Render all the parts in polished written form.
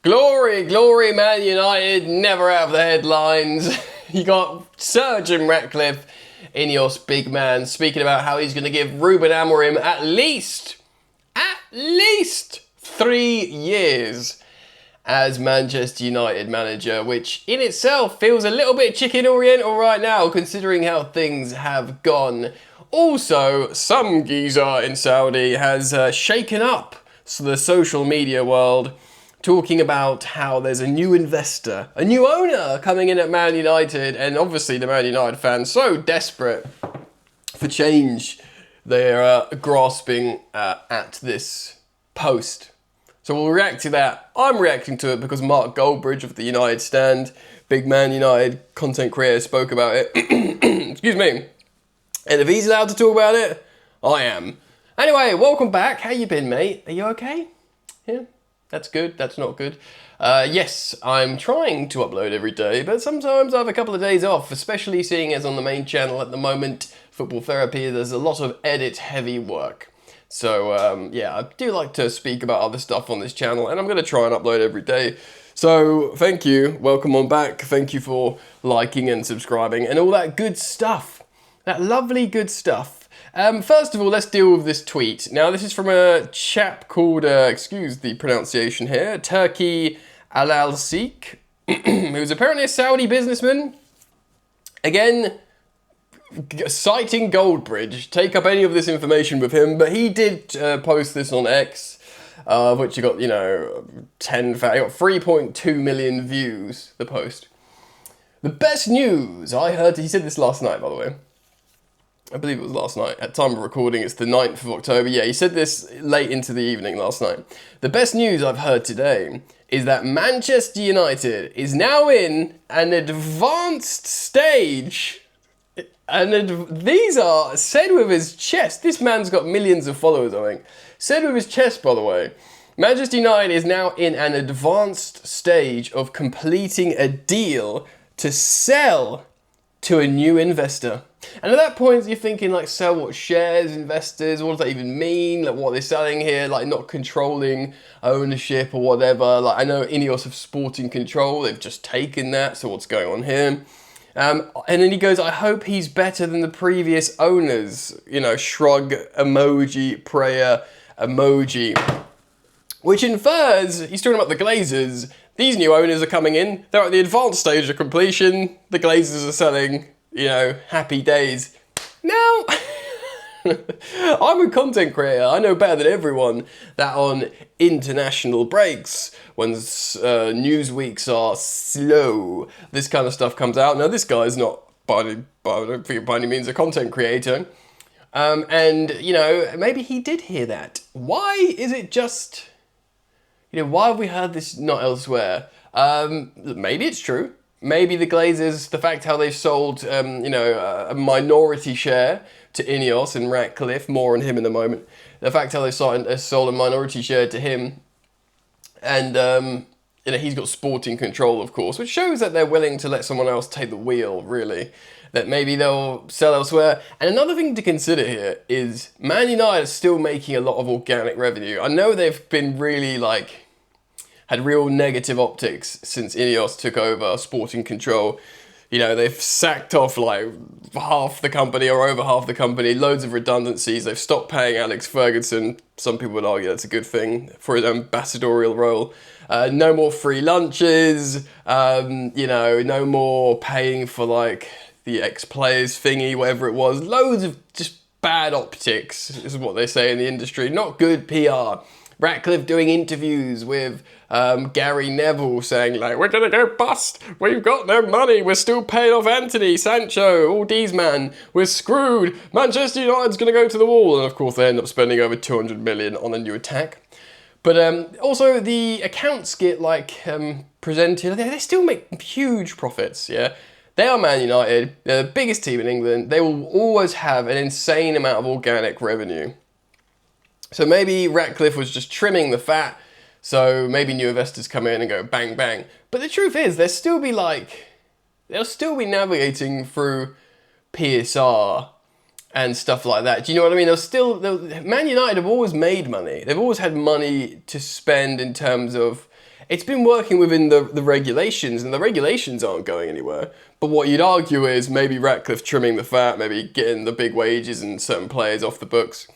Glory, glory, Man United, never out of the headlines. You got Sir Jim Ratcliffe, Ineos big man, speaking about how he's going to give Ruben Amorim at least 3 years as Manchester United manager, which in itself feels a little bit chicken oriental right now, considering how things have gone. Also, some geezer in Saudi has shaken up the social media world, talking about how there's a new investor, a new owner coming in at Man United, and obviously the Man United fans so desperate for change, they're grasping at this post. So we'll react to that. I'm reacting to it because Mark Goldbridge of the United Stand, big Man United content creator, spoke about it. Excuse me. And if he's allowed to talk about it, I am. Anyway, welcome back. How you been, mate? Are you okay? Yeah? That's good, that's not good. Yes, I'm trying to upload every day, but sometimes I have a couple of days off, especially seeing as on the main channel at the moment, Football Therapy, there's a lot of edit-heavy work. So, yeah, I do like to speak about other stuff on this channel, and I'm going to try and upload every day. So, thank you, welcome on back, thank you for liking and subscribing, and all that good stuff. That lovely good stuff. First of all, let's deal with this tweet. Now, this is from a chap called, excuse the pronunciation here, Turkey Al-Al-Sik, who's apparently a Saudi businessman. Again, citing Goldbridge, take up any of this information with him, but he did post this on X, which he got, 3.2 million views, the post. The best news I heard, he said this last night, by the way. I believe it was last night. At time of recording, it's the 9th of October. Yeah, he said this late into the evening last night. The best news I've heard today is that Manchester United is now in an advanced stage. These are said with his chest. This man's got millions of followers, I think. Said with his chest, by the way. Manchester United is now in an advanced stage of completing a deal to sell to a new investor. And at that point, you're thinking, like, sell what? Shares, investors, what does that even mean? Like, what they're selling here, like, not controlling ownership or whatever. Like, I know Ineos have sporting control, they've just taken that, so what's going on here? And then he goes, I hope he's better than the previous owners. Shrug, emoji, prayer, emoji. Which infers, he's talking about the Glazers. These new owners are coming in, they're at the advanced stage of completion, the Glazers are selling, happy days. Now, I'm a content creator, I know better than everyone that on international breaks, when news weeks are slow, this kind of stuff comes out. Now, this guy's not, I don't think by any means, a content creator. And, maybe he did hear that. Why is it just... why have we heard this not elsewhere? Maybe it's true. Maybe the Glazers, the fact how they've sold, a minority share to Ineos and Ratcliffe, more on him in a moment. The fact how they've sold a minority share to him, and he's got sporting control, of course, which shows that they're willing to let someone else take the wheel, really. That maybe they'll sell elsewhere. And another thing to consider here is Man United is still making a lot of organic revenue. I know they've been really, had real negative optics since Ineos took over sporting control. They've sacked off half the company or over half the company, loads of redundancies. They've stopped paying Alex Ferguson. Some people would argue that's a good thing for his ambassadorial role. No more free lunches, no more paying for the ex-players thingy, whatever it was. Loads of just bad optics is what they say in the industry. Not good PR. Ratcliffe doing interviews with Gary Neville saying, we're going to go bust. We've got no money. We're still paying off Anthony, Sancho, all these man. We're screwed. Manchester United's going to go to the wall. And of course, they end up spending over 200 million on a new attack. But also the accounts get presented. They still make huge profits, yeah. They are Man United. They're the biggest team in England. They will always have an insane amount of organic revenue. So maybe Ratcliffe was just trimming the fat, so maybe new investors come in and go bang, bang. But the truth is, they'll still be navigating through PSR and stuff like that. Do you know what I mean? Man United have always made money. They've always had money to spend in terms of it's been working within the regulations, and the regulations aren't going anywhere. But what you'd argue is maybe Ratcliffe trimming the fat, maybe getting the big wages and certain players off the books,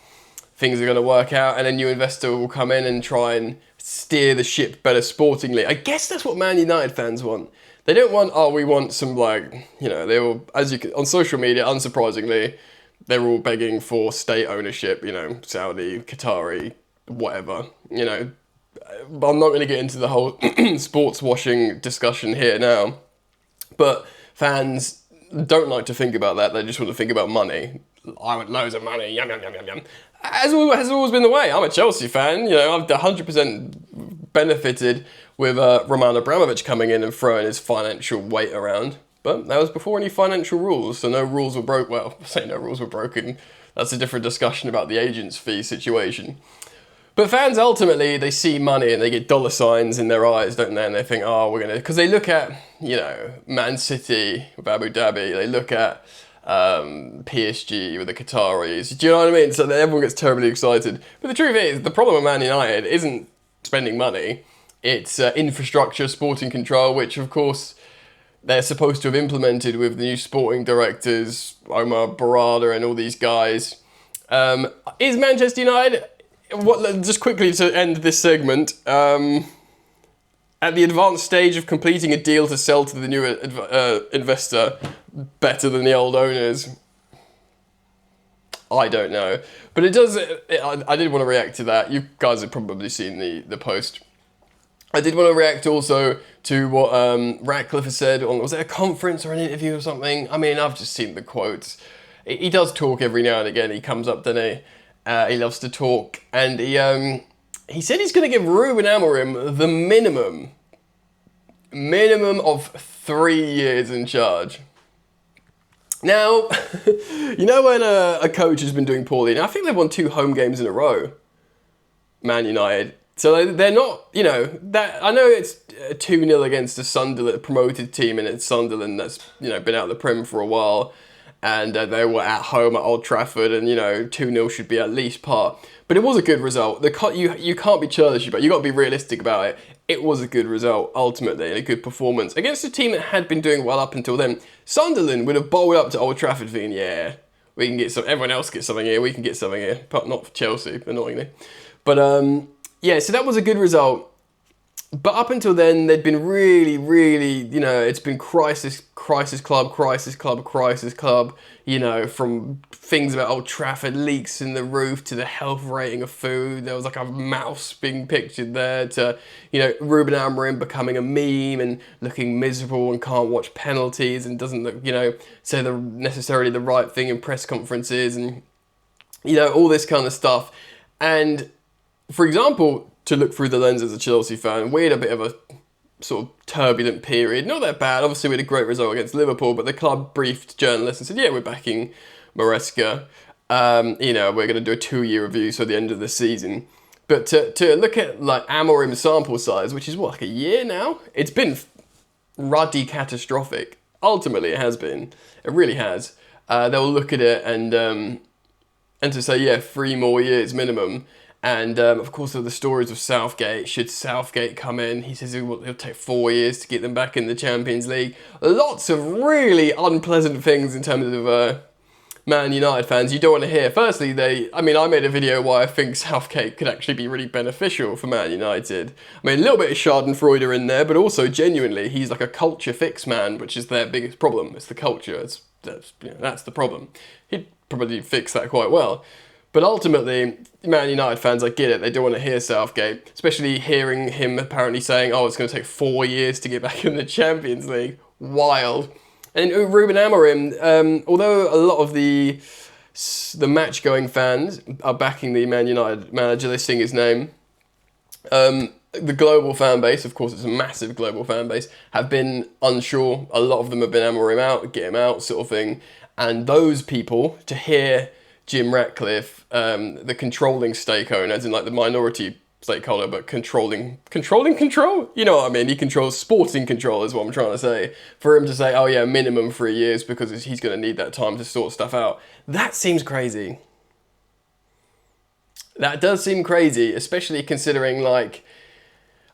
things are going to work out, and a new investor will come in and try and steer the ship better sportingly. I guess that's what Man United fans want. They don't want, oh, we want some, like, you know, they all, as you can, on social media, unsurprisingly, they're all begging for state ownership, you know, Saudi, Qatari, whatever, you know. But I'm not going to get into the whole sports washing discussion here now. But fans don't like to think about that. They just want to think about money. I want loads of money, yum, yum, yum, yum, yum. Has always been the way. I'm a Chelsea fan, you know, I've 100% benefited with Roman Abramovich coming in and throwing his financial weight around. But that was before any financial rules, so no rules were broke. Well, I say no rules were broken. That's a different discussion about the agent's fee situation. But fans ultimately, they see money and they get dollar signs in their eyes, don't they? And they think, oh, we're going to... Because they look at, you know, Man City with Abu Dhabi. They look at PSG with the Qataris. Do you know what I mean? So everyone gets terribly excited. But the truth is, the problem with Man United isn't spending money. It's infrastructure, sporting control, which, of course, they're supposed to have implemented with the new sporting directors, Omar Barada and all these guys. Is Manchester United... just quickly to end this segment, at the advanced stage of completing a deal to sell to the new investor better than the old owners? I don't know. But it does... I did want to react to that. You guys have probably seen the post. I did want to react also to what Ratcliffe has said on... Was it a conference or an interview or something? I mean, I've just seen the quotes. He does talk every now and again. He comes up, doesn't he? He loves to talk, and he said he's going to give Ruben Amorim the minimum of 3 years in charge. Now, you know when a coach has been doing poorly, and I think they've won 2 home games in a row, Man United. So they're not, you know, that I know it's 2-0 against a Sunderland promoted team, and it's Sunderland that's, you know, been out of the Prem for a while. And they were at home at Old Trafford, and, you know, 2-0 should be at least par. But it was a good result. You can't be churlish about it. You've got to be realistic about it. It was a good result, ultimately, and a good performance. Against a team that had been doing well up until then, Sunderland would have bowled up to Old Trafford thinking, yeah, we can get some, everyone else gets something here, we can get something here. But not for Chelsea, annoyingly. But, yeah, so that was a good result. But up until then, they'd been really, you know, it's been crisis club, you know, from things about Old Trafford, leaks in the roof, to the health rating of food. There was like a mouse being pictured there, to, you know, Ruben Amorim becoming a meme and looking miserable and can't watch penalties and doesn't look, you know, say necessarily the right thing in press conferences and, you know, all this kind of stuff. And, for example, to look through the lens as a Chelsea fan, we had a bit of a sort of turbulent period. Not that bad. Obviously, we had a great result against Liverpool, but the club briefed journalists and said, yeah, we're backing Maresca. You know, we're going to do a 2-year review, so at the end of the season. But to look at, like, Amorim's sample size, which is, what, like a year now? It's been ruddy catastrophic. Ultimately, it has been. It really has. They'll look at it and to say, yeah, 3 more years minimum. And, of course, there are the stories of Southgate. Should Southgate come in? He says it'll take 4 years to get them back in the Champions League. Lots of really unpleasant things in terms of Man United fans you don't want to hear. Firstly, I made a video why I think Southgate could actually be really beneficial for Man United. I mean, a little bit of Schadenfreude in there, but also genuinely, he's like a culture fix man, which is their biggest problem. It's the culture. That's the problem. He'd probably fix that quite well. But ultimately, Man United fans, I get it. They don't want to hear Southgate, especially hearing him apparently saying, oh, it's going to take 4 years to get back in the Champions League. Wild. And Ruben Amorim, although a lot of the match-going fans are backing the Man United manager, they sing his name, the global fan base, of course it's a massive global fan base, have been unsure. A lot of them have been Amorim out, get him out sort of thing. And those people, to hear Jim Ratcliffe, the controlling stake owner, as in like the minority stakeholder, but controlling control? You know what I mean? He controls sporting control is what I'm trying to say. For him to say, oh yeah, minimum 3 years because he's going to need that time to sort stuff out. That seems crazy. That does seem crazy, especially considering, like,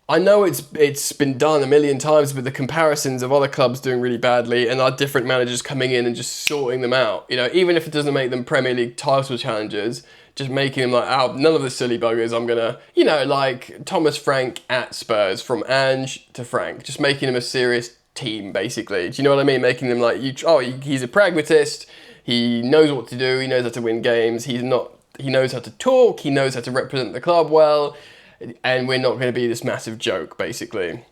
I know it's been done a million times with the comparisons of other clubs doing really badly and our different managers coming in and just sorting them out. You know, even if it doesn't make them Premier League title challengers, just making them like, oh, none of the silly buggers. I'm gonna, you know, like Thomas Frank at Spurs, from Ange to Frank, just making him a serious team, basically. Do you know what I mean? Making them like, he's a pragmatist. He knows what to do. He knows how to win games. He knows how to talk. He knows how to represent the club well. And we're not going to be this massive joke, basically.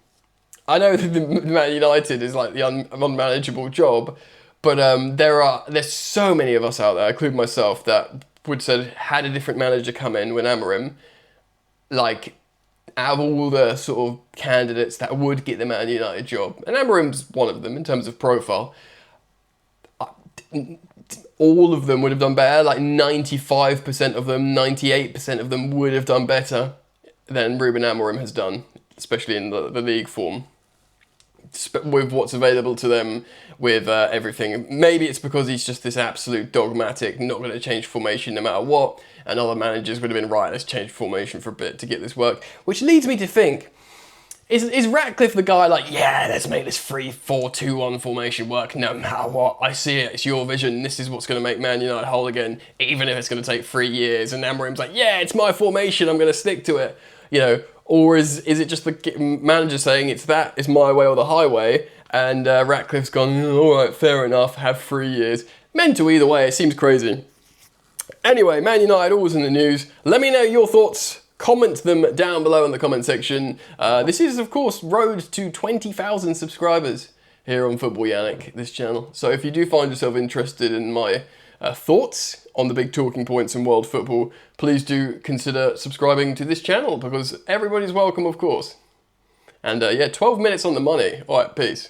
I know that the Man United is like the unmanageable job, but there's so many of us out there, including myself, that would say had a different manager come in when Amorim, like out of all the sort of candidates that would get the Man United job, and Amorim's one of them in terms of profile, all of them would have done better. Like 95% of them, 98% of them would have done better than Ruben Amorim has done, especially in the league form, with what's available to them, with everything. Maybe it's because he's just this absolute dogmatic, not going to change formation no matter what, and other managers would have been, right, let's change formation for a bit to get this work. Which leads me to think, is Ratcliffe the guy like, yeah, let's make this 3-4-2-1 formation work no matter what, I see it, it's your vision, this is what's going to make Man United whole again, even if it's going to take 3 years, and Amorim's like, yeah, it's my formation, I'm going to stick to it. You know, or is it just the manager saying it's my way or the highway, and Ratcliffe's gone, all right, fair enough, have 3 years. Mental either way, it seems crazy. Anyway, Man United always in the news. Let me know your thoughts. Comment them down below in the comment section. This is, of course, road to 20,000 subscribers here on Football Yannick, this channel. So if you do find yourself interested in my thoughts on the big talking points in world football, please do consider subscribing to this channel, because everybody's welcome, of course. And yeah, 12 minutes on the money. All right, peace.